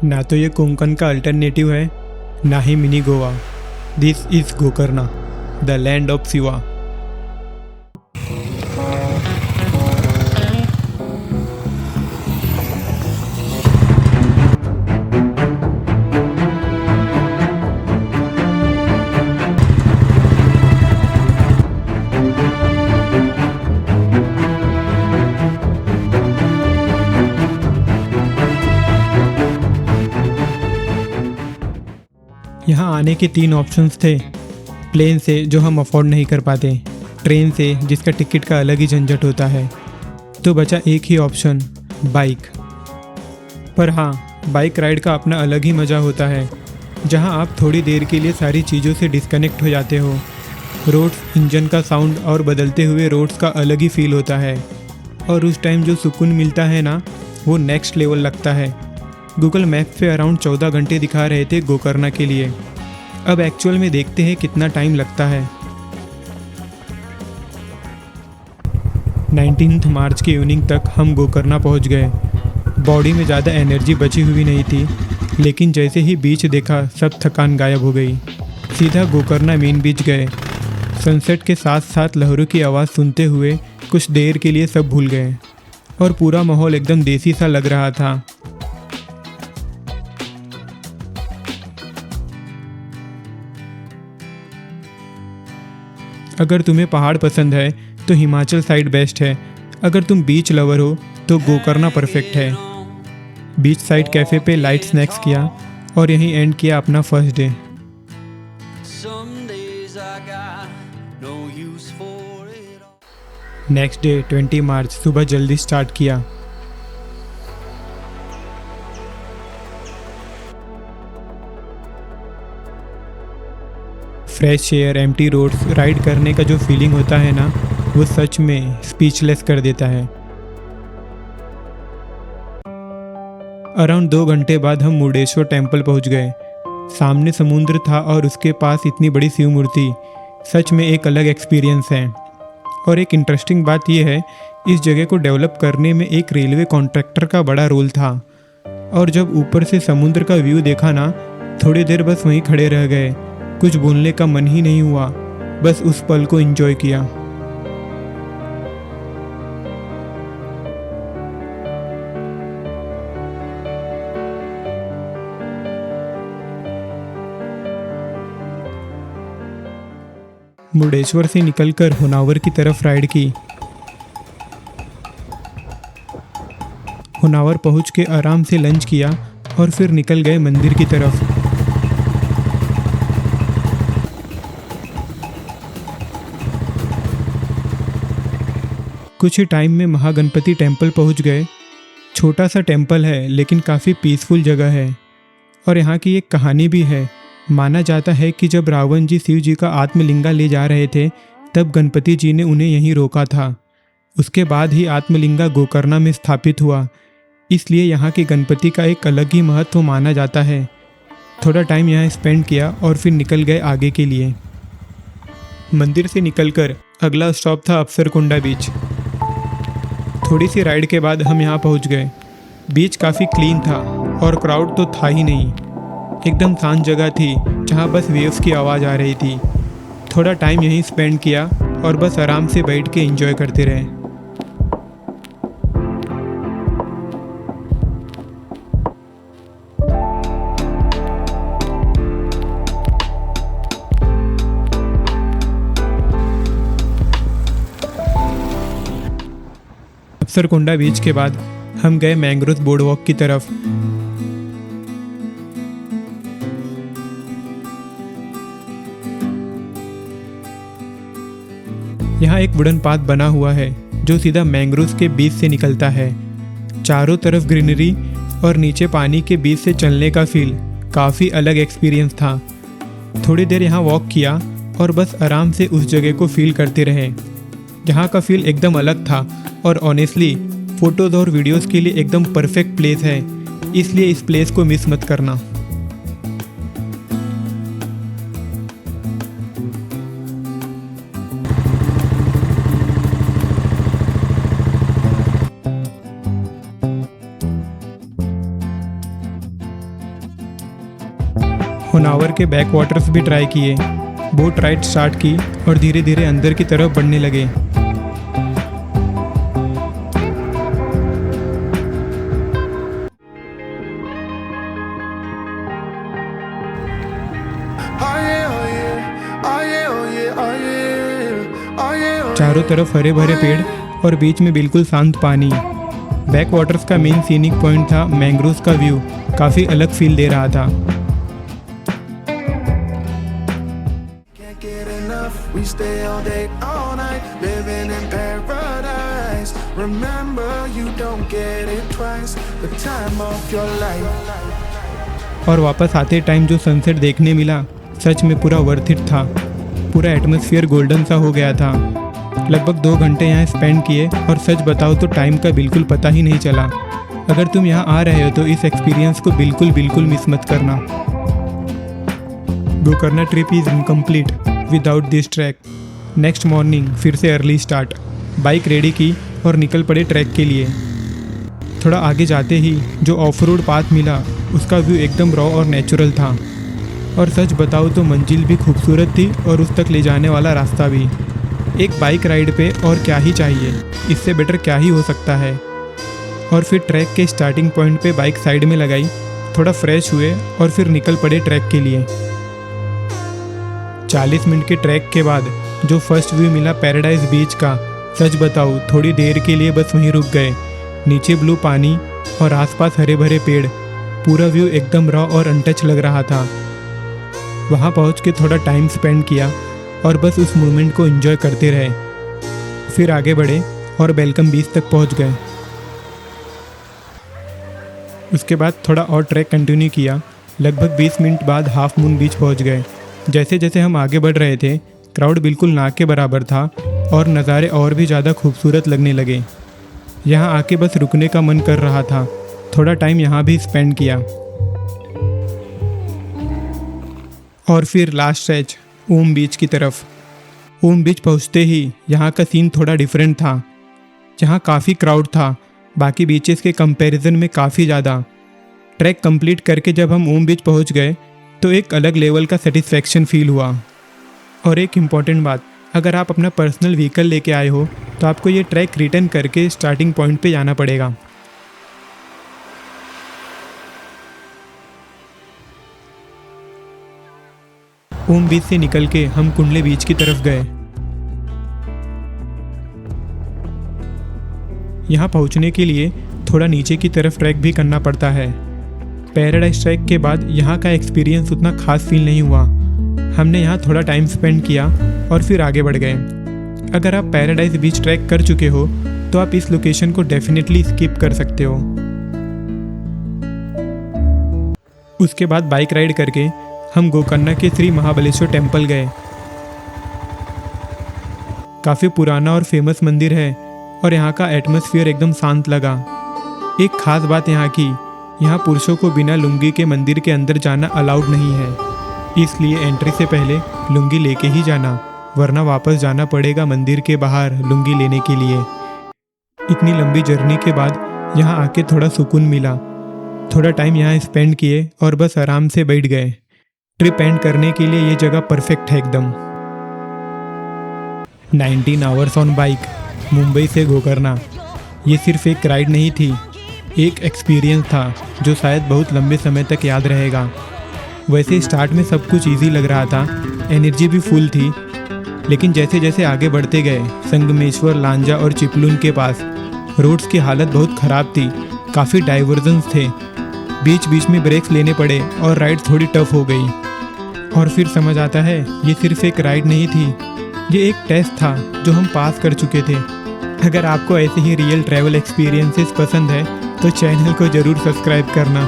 ना तो ये कोंकण का अल्टरनेटिव है, ना ही mini Goa. This is Gokarna, the land of Shiva. यहाँ आने के 3 ऑप्शंस थे। प्लेन से, जो हम अफोर्ड नहीं कर पाते, ट्रेन से, जिसका टिकट का अलग ही झंझट होता है, तो बचा एक ही ऑप्शन, बाइक। पर हाँ, बाइक राइड का अपना अलग ही मज़ा होता है, जहाँ आप थोड़ी देर के लिए सारी चीज़ों से डिस्कनेक्ट हो जाते हो। रोड्स, इंजन का साउंड और बदलते हुए रोड्स का अलग ही फील होता है, और उस टाइम जो सुकून मिलता है ना, वो नेक्स्ट लेवल लगता है। गूगल मैप पे अराउंड 14 घंटे दिखा रहे थे गोकर्णा के लिए। अब एक्चुअल में देखते हैं कितना टाइम लगता है। 19 मार्च की इवनिंग तक हम गोकर्णा पहुंच गए। बॉडी में ज़्यादा एनर्जी बची हुई नहीं थी, लेकिन जैसे ही बीच देखा सब थकान गायब हो गई। सीधा गोकर्णा मेन बीच गए। सनसेट के साथ साथ लहरों की आवाज़ सुनते हुए कुछ देर के लिए सब भूल गए, और पूरा माहौल एकदम देसी सा लग रहा था। अगर तुम्हें पहाड़ पसंद है तो हिमाचल साइड बेस्ट है। अगर तुम बीच लवर हो तो गोकर्णा परफेक्ट है। बीच साइड कैफ़े पे लाइट स्नैक्स किया और यहीं एंड किया अपना first day. Next day 20 March सुबह जल्दी स्टार्ट किया। Fresh air, empty roads, ride करने का जो फीलिंग होता है ना, वो सच में स्पीचलेस कर देता है। अराउंड 2 घंटे बाद हम मुर्डेश्वर टेम्पल पहुंच गए। सामने समुद्र था और उसके पास इतनी बड़ी शिव मूर्ति, सच में एक अलग एक्सपीरियंस है। और एक इंटरेस्टिंग बात यह है, इस जगह को डेवलप करने में एक रेलवे कॉन्ट्रैक्टर का बड़ा रोल था। और जब ऊपर से समुद्र का व्यू देखा ना, थोड़ी देर बस वहीं खड़े रह गए। कुछ बोलने का मन ही नहीं हुआ, बस उस पल को एंजॉय किया। मुर्डेश्वर से निकलकर होनावर की तरफ राइड की। होनावर पहुंच के आराम से लंच किया और फिर निकल गए मंदिर की तरफ। कुछ ही टाइम में महागणपति टेम्पल पहुंच गए। छोटा सा टेम्पल है, लेकिन काफ़ी पीसफुल जगह है। और यहाँ की एक कहानी भी है। माना जाता है कि जब रावण जी शिव जी का आत्मलिंगा ले जा रहे थे, तब गणपति जी ने उन्हें यहीं रोका था। उसके बाद ही आत्मलिंगा गोकर्णा में स्थापित हुआ, इसलिए यहाँ के गणपति का एक अलग ही महत्व माना जाता है। थोड़ा टाइम यहाँ स्पेंड किया और फिर निकल गए आगे के लिए। मंदिर से निकलकर अगला स्टॉप था अफसरकुंडा बीच। थोड़ी सी राइड के बाद हम यहाँ पहुँच गए। बीच काफ़ी क्लीन था और क्राउड तो था ही नहीं। एकदम शांत जगह थी, जहाँ बस वेव्स की आवाज़ आ रही थी। थोड़ा टाइम यहीं स्पेंड किया और बस आराम से बैठ के एंजॉय करते रहे। अफसरकुंडा बीच के बाद हम गए मैंग्रोव बोर्ड वॉक की तरफ। यहाँ एक वुडन पाथ बना हुआ है जो सीधा मैंग्रोव के बीच से निकलता है। चारों तरफ ग्रीनरी और नीचे पानी के बीच से चलने का फील काफ़ी अलग एक्सपीरियंस था। थोड़ी देर यहाँ वॉक किया और बस आराम से उस जगह को फील करते रहे। यहाँ का फील एकदम अलग था और ऑनेस्टली फ़ोटोज़ और वीडियोज़ के लिए एकदम परफेक्ट प्लेस है, इसलिए इस प्लेस को मिस मत करना। होनावर के बैक वाटर्स भी ट्राई किए। बोट राइड स्टार्ट की और धीरे धीरे अंदर की तरफ बढ़ने लगे। चारों तरफ हरे भरे पेड़ और बीच में बिल्कुल शांत पानी। बैक वाटर्स का मेन सीनिक पॉइंट था मैंग्रोव्स का व्यू, काफ़ी अलग फील दे रहा था। और वापस आते टाइम जो सनसेट देखने मिला सच में पूरा वर्थ इट था। पूरा एटमॉस्फेयर गोल्डन सा हो गया था। लगभग 2 घंटे यहाँ स्पेंड किए और सच बताओ तो टाइम का बिल्कुल पता ही नहीं चला। अगर तुम यहाँ आ रहे हो तो इस एक्सपीरियंस को बिल्कुल मिस मत करना। Gokarna trip is incomplete without this track. Next morning फिर से अर्ली स्टार्ट, बाइक रेडी की और निकल पड़े ट्रैक के लिए। थोड़ा आगे जाते ही जो ऑफ रोड पाथ मिला उसका व्यू एकदम रॉ और नेचुरल था। और सच बताओ तो मंजिल भी खूबसूरत थी और उस तक ले जाने वाला रास्ता भी। एक बाइक राइड पे और क्या ही चाहिए, इससे बेटर क्या ही हो सकता है। और फिर ट्रैक के स्टार्टिंग पॉइंट पे बाइक साइड में लगाई, थोड़ा फ्रेश हुए और फिर निकल पड़े ट्रैक के लिए। 40 मिनट के ट्रैक के बाद जो फर्स्ट व्यू मिला पैराडाइज बीच का, सच बताओ थोड़ी देर के लिए बस वहीं रुक गए। नीचे ब्लू पानी और आसपास हरे भरे पेड़, पूरा व्यू एकदम रॉ और अनटच लग रहा था। वहाँ पहुँच के थोड़ा टाइम स्पेंड किया और बस उस मोमेंट को एंजॉय करते रहे। फिर आगे बढ़े और वेलकम बीच तक पहुँच गए। उसके बाद थोड़ा और ट्रैक कंटिन्यू किया। लगभग 20 मिनट बाद हाफ मून बीच पहुँच गए। जैसे जैसे हम आगे बढ़ रहे थे क्राउड बिल्कुल ना के बराबर था और नज़ारे और भी ज़्यादा खूबसूरत लगने लगे। यहाँ आके बस रुकने का मन कर रहा था। थोड़ा टाइम यहाँ भी स्पेंड किया। और फिर लास्ट स्ट्रेच ओम बीच की तरफ। ओम बीच पहुँचते ही यहाँ का सीन थोड़ा डिफरेंट था। यहाँ काफ़ी क्राउड था, बाकी बीचेस के कंपैरिजन में काफ़ी ज़्यादा। ट्रैक कंप्लीट करके जब हम ओम बीच पहुँच गए तो एक अलग लेवल का सेटिस्फैक्शन फील हुआ। और एक इम्पॉर्टेंट बात, अगर आप अपना पर्सनल व्हीकल लेके आए हो तो आपको ये ट्रैक रिटर्न करके स्टार्टिंग पॉइंट पे जाना पड़ेगा। ओम बीच से निकल के हम कुंडले बीच की तरफ गए। यहाँ पहुँचने के लिए थोड़ा नीचे की तरफ ट्रैक भी करना पड़ता है। पैराडाइज ट्रैक के बाद यहाँ का एक्सपीरियंस उतना खास फील नहीं हुआ। हमने यहाँ थोड़ा टाइम स्पेंड किया और फिर आगे बढ़ गए। अगर आप पैराडाइज बीच ट्रैक कर चुके हो तो आप इस लोकेशन को डेफिनेटली स्किप कर सकते हो। उसके बाद बाइक राइड करके हम गोकर्णा के श्री महाबलेश्वर टेम्पल गए। काफ़ी पुराना और फेमस मंदिर है और यहाँ का एटमॉस्फेयर एकदम शांत लगा। एक खास बात यहाँ की, यहाँ पुरुषों को बिना लुंगी के मंदिर के अंदर जाना अलाउड नहीं है, इसलिए एंट्री से पहले लुंगी लेके ही जाना, वरना वापस जाना पड़ेगा मंदिर के बाहर लुंगी लेने के लिए। इतनी लंबी जर्नी के बाद यहाँ आके थोड़ा सुकून मिला। थोड़ा टाइम यहाँ स्पेंड किए और बस आराम से बैठ गए। ट्रिप एंड करने के लिए ये जगह परफेक्ट है एकदम। 19 आवर्स ऑन बाइक मुंबई से गोकर्णा, ये सिर्फ एक राइड नहीं थी, एक एक्सपीरियंस था जो शायद बहुत लंबे समय तक याद रहेगा। वैसे स्टार्ट में सब कुछ इजी लग रहा था, एनर्जी भी फुल थी, लेकिन जैसे जैसे आगे बढ़ते गए संगमेश्वर, लांजा और चिपलून के पास रोड्स की हालत बहुत ख़राब थी। काफ़ी डाइवर्जन्स थे, बीच बीच में ब्रेक्स लेने पड़े और राइड थोड़ी टफ हो गई। और फिर समझ आता है ये सिर्फ एक राइड नहीं थी, ये एक टेस्ट था जो हम पास कर चुके थे। अगर आपको ऐसे ही रियल ट्रैवल एक्सपीरियंसेस पसंद है तो चैनल को ज़रूर सब्सक्राइब करना।